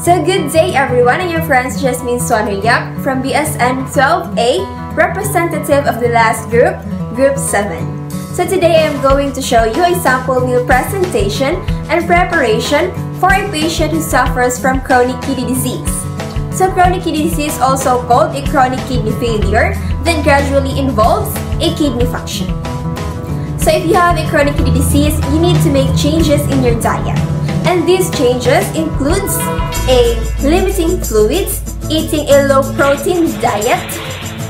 So good day everyone, and your friends Jasmine Swanriyak from BSN 12A, representative of the last group, Group 7. So today I am going to show you a sample meal presentation and preparation for a patient who suffers from chronic kidney disease. So chronic kidney disease, also called a chronic kidney failure, that gradually involves a kidney function. So if you have a chronic kidney disease, you need to make changes in your diet. And these changes includes a limiting fluids, eating a low-protein diet,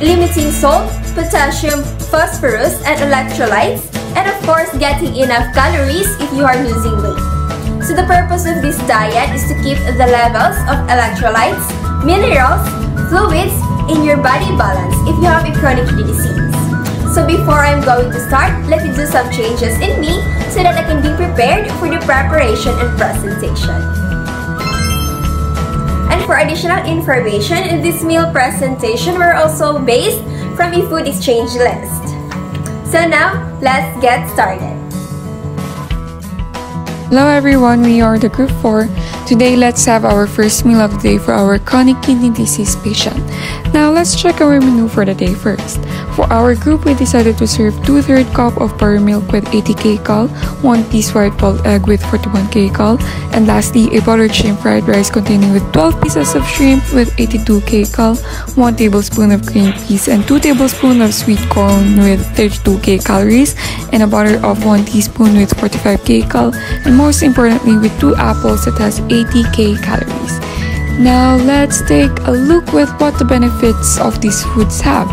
limiting salt, potassium, phosphorus, and electrolytes, and of course getting enough calories if you are losing weight. So the purpose of this diet is to keep the levels of electrolytes, minerals, fluids in your body balance if you have a chronic kidney disease. So before I'm going to start, let me do some changes in me so that I can be prepared for the preparation and presentation. And for additional information, this meal presentation were also based from a food exchange list. So now, let's get started. Hello everyone, we are the Group 4. Today, let's have our first meal of the day for our chronic kidney disease patient. Now, let's check our menu for the day first. For our group, we decided to serve 2/3 cup of buttermilk with 80 kcal, 1 piece white boiled egg with 41 kcal, and lastly, a buttered shrimp fried rice containing with 12 pieces of shrimp with 82 kcal, 1 tablespoon of green peas, and 2 tablespoons of sweet corn with 32 kcals, and a butter of 1 teaspoon with 45 kcal, and most importantly, with 2 apples that has 80 kcals. Now, let's take a look with what the benefits of these foods have.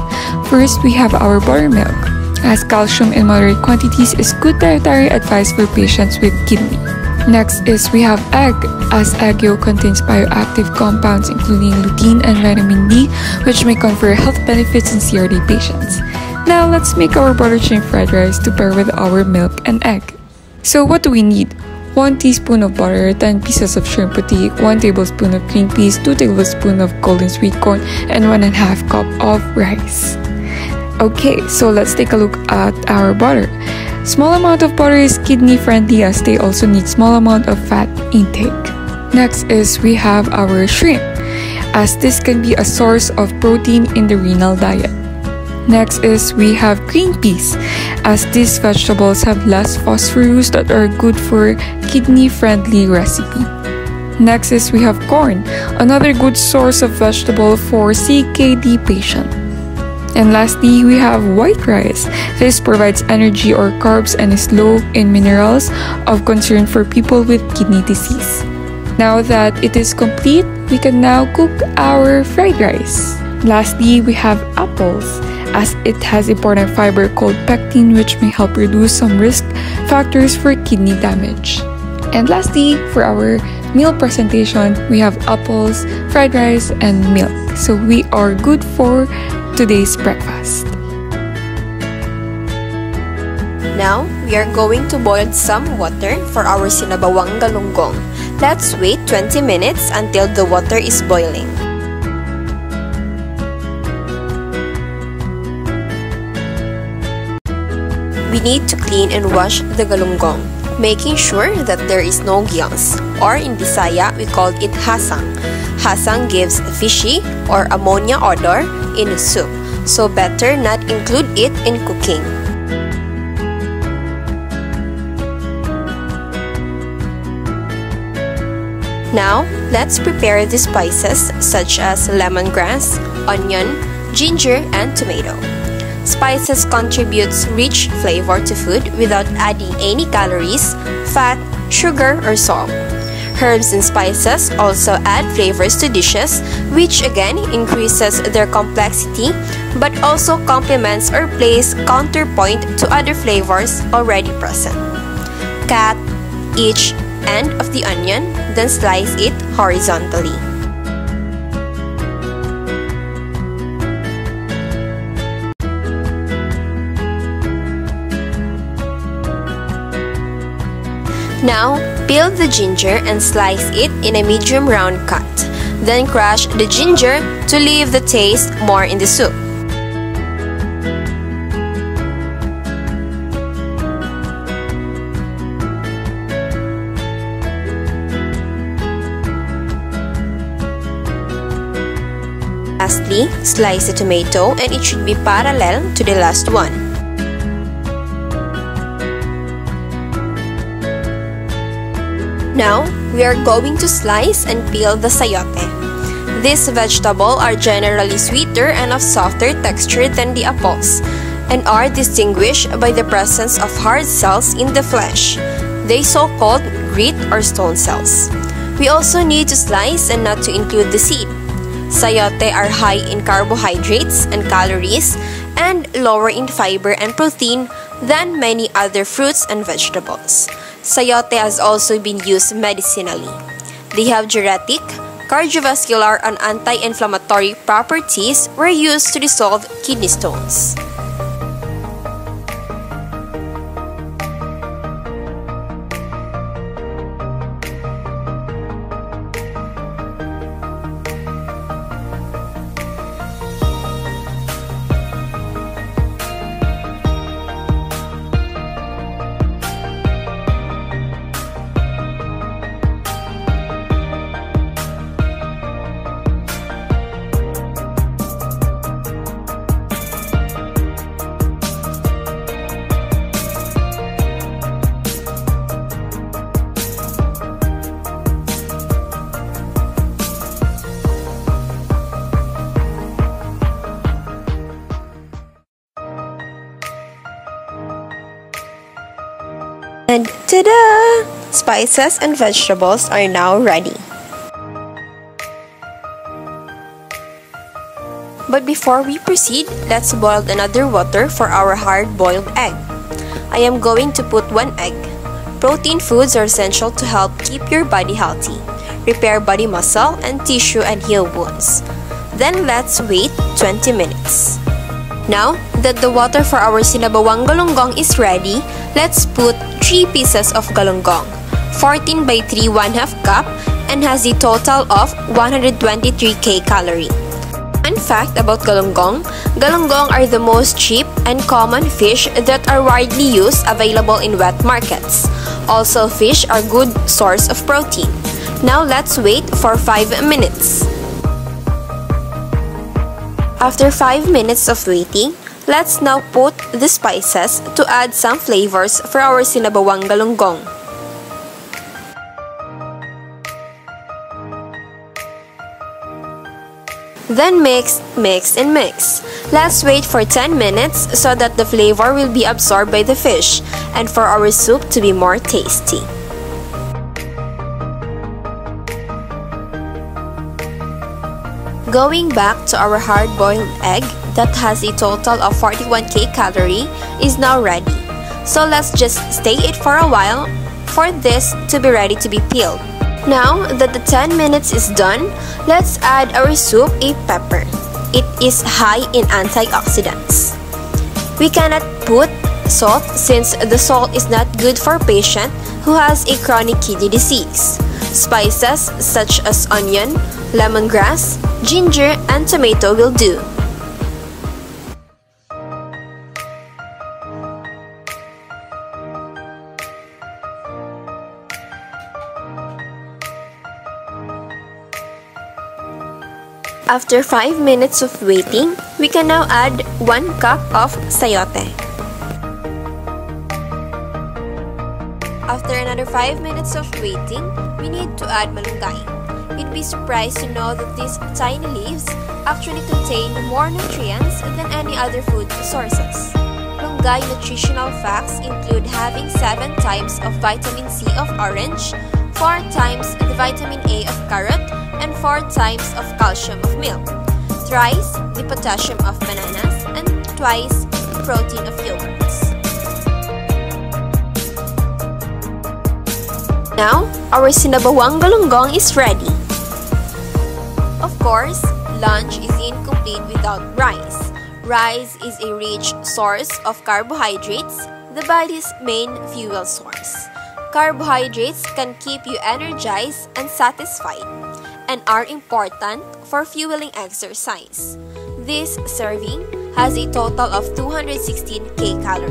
First, we have our buttermilk, as calcium in moderate quantities is good dietary advice for patients with kidney. Next is we have egg, as egg yolk contains bioactive compounds including lutein and vitamin D, which may confer health benefits in CRD patients. Now, let's make our buttered shrimp fried rice to pair with our milk and egg. So what do we need? 1 teaspoon of butter, 10 pieces of shrimp puti, 1 tablespoon of green peas, 2 tablespoons of golden sweet corn, and 1.5 cup of rice. Okay, so let's take a look at our butter. Small amount of butter is kidney friendly as they also need small amount of fat intake. Next is we have our shrimp, as this can be a source of protein in the renal diet. Next is we have green peas, as these vegetables have less phosphorus that are good for kidney-friendly recipe. Next is we have corn, another good source of vegetable for CKD patient. And lastly, we have white rice. This provides energy or carbs and is low in minerals of concern for people with kidney disease. Now that it is complete, we can now cook our fried rice. Lastly, we have apples, as it has important fiber called pectin, which may help reduce some risk factors for kidney damage. And lastly, for our meal presentation, we have apples, fried rice, and milk. So we are good for today's breakfast. Now, we are going to boil some water for our sinabawang galunggong. Let's wait 20 minutes until the water is boiling. We need to clean and wash the galunggong, making sure that there is no gills, or in Bisaya, we call it hasang. Hasang gives a fishy or ammonia odor in soup, so better not include it in cooking. Now, let's prepare the spices such as lemongrass, onion, ginger, and tomato. Spices contributes rich flavor to food without adding any calories, fat, sugar, or salt. Herbs and spices also add flavors to dishes, which again increases their complexity, but also complements or plays counterpoint to other flavors already present. Cut each end of the onion, then slice it horizontally. Now, peel the ginger and slice it in a medium round cut. Then crush the ginger to leave the taste more in the soup. Lastly, slice the tomato and it should be parallel to the last one. Now, we are going to slice and peel the sayote. These vegetables are generally sweeter and of softer texture than the apples, and are distinguished by the presence of hard cells in the flesh, they so-called grit or stone cells. We also need to slice and not to include the seed. Sayote are high in carbohydrates and calories and lower in fiber and protein than many other fruits and vegetables. Sayote has also been used medicinally. They have diuretic, cardiovascular, and anti-inflammatory properties were used to dissolve kidney stones. And ta-da! Spices and vegetables are now ready. But before we proceed, let's boil another water for our hard-boiled egg. I am going to put 1 egg. Protein foods are essential to help keep your body healthy, repair body muscle and tissue, and heal wounds. Then let's wait 20 minutes. Now that the water for our sinabawang galunggong is ready, let's put 3 pieces of galunggong, 14 by 3 1/2 cup, and has a total of 123 kcal. Fun fact about galunggong: galunggong are the most cheap and common fish that are widely used, available in wet markets. Also, fish are good source of protein. Now let's wait for 5 minutes. After 5 minutes of waiting, let's now put the spices to add some flavors for our sinabawang galunggong. Then mix, mix, and mix. Let's wait for 10 minutes so that the flavor will be absorbed by the fish and for our soup to be more tasty. Going back to our hard-boiled egg that has a total of 41 kcal is now ready. So let's just stay it for a while for this to be ready to be peeled. Now that the 10 minutes is done, let's add our soup a pepper. It is high in antioxidants. We cannot put salt since the salt is not good for a patient who has a chronic kidney disease. Spices such as onion, lemongrass, ginger, and tomato will do. After 5 minutes of waiting, we can now add 1 cup of sayote. After another 5 minutes of waiting, we need to add malunggay. You'd be surprised to know that these tiny leaves actually contain more nutrients than any other food sources. Malunggay nutritional facts include having 7 times of vitamin C of orange, 4 times the vitamin A of carrot, and 4 times of calcium of milk, thrice the potassium of bananas, and twice the protein of yogurts. Now, our sinabawang galunggong is ready. Of course, lunch is incomplete without rice. Rice is a rich source of carbohydrates, the body's main fuel source. Carbohydrates can keep you energized and satisfied, and are important for fueling exercise. This serving has a total of 216 kcal.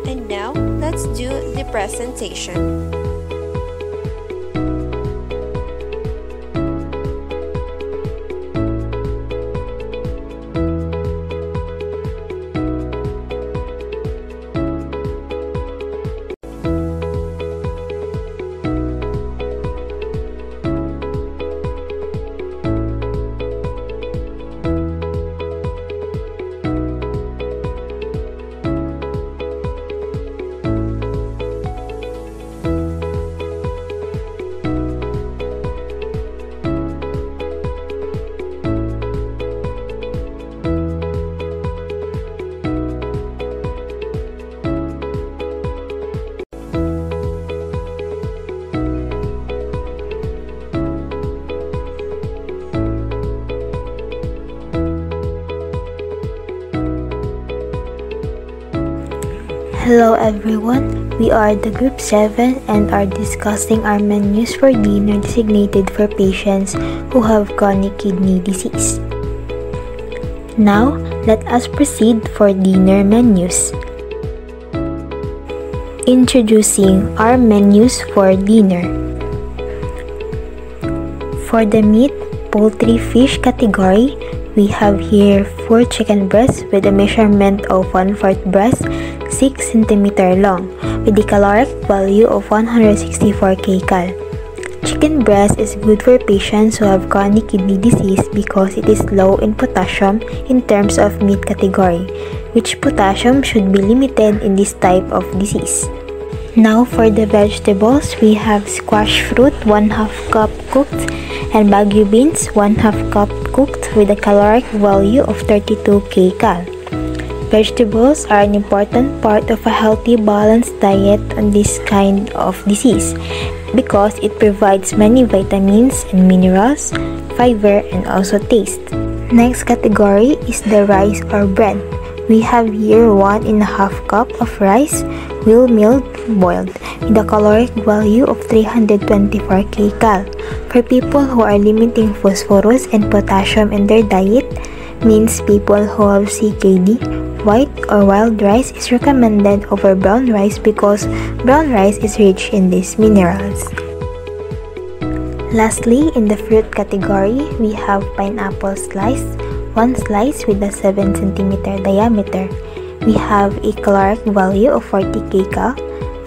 And now, let's do the presentation. Hello everyone, we are the Group 7 and are discussing our menus for dinner designated for patients who have chronic kidney disease. Now, let us proceed for dinner menus. Introducing our menus for dinner. For the meat, poultry, fish category, we have here 4 chicken breasts with a measurement of 1/4 breast, 6 cm long, with a caloric value of 164 kcal. Chicken breast is good for patients who have chronic kidney disease because it is low in potassium in terms of meat category, which potassium should be limited in this type of disease. Now for the vegetables, we have squash fruit 1/2 cup cooked and bagu beans 1/2 cup cooked with a caloric value of 32 kcal. Vegetables are an important part of a healthy, balanced diet on this kind of disease because it provides many vitamins and minerals, fiber, and also taste. Next category is the rice or bread. We have here 1.5 cup of rice, well milled, boiled, with a caloric value of 324 kcal. For people who are limiting phosphorus and potassium in their diet, means people who have CKD, white or wild rice is recommended over brown rice because brown rice is rich in these minerals. Lastly, in the fruit category, we have pineapple slice, 1 slice with a 7 cm diameter. We have a caloric value of 40 kcal.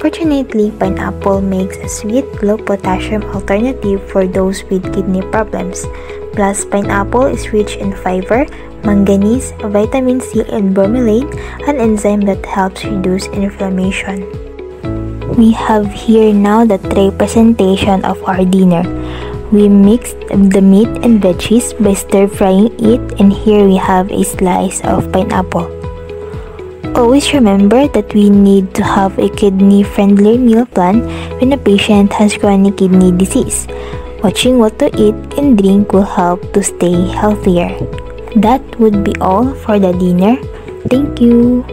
Fortunately, pineapple makes a sweet, low potassium alternative for those with kidney problems. Plus, pineapple is rich in fiber, manganese, vitamin C, and bromelain, an enzyme that helps reduce inflammation. We have here now the tray presentation of our dinner. We mixed the meat and veggies by stir-frying it, and here we have a slice of pineapple. Always remember that we need to have a kidney-friendly meal plan when a patient has chronic kidney disease. Watching what to eat and drink will help to stay healthier. That would be all for the dinner. Thank you.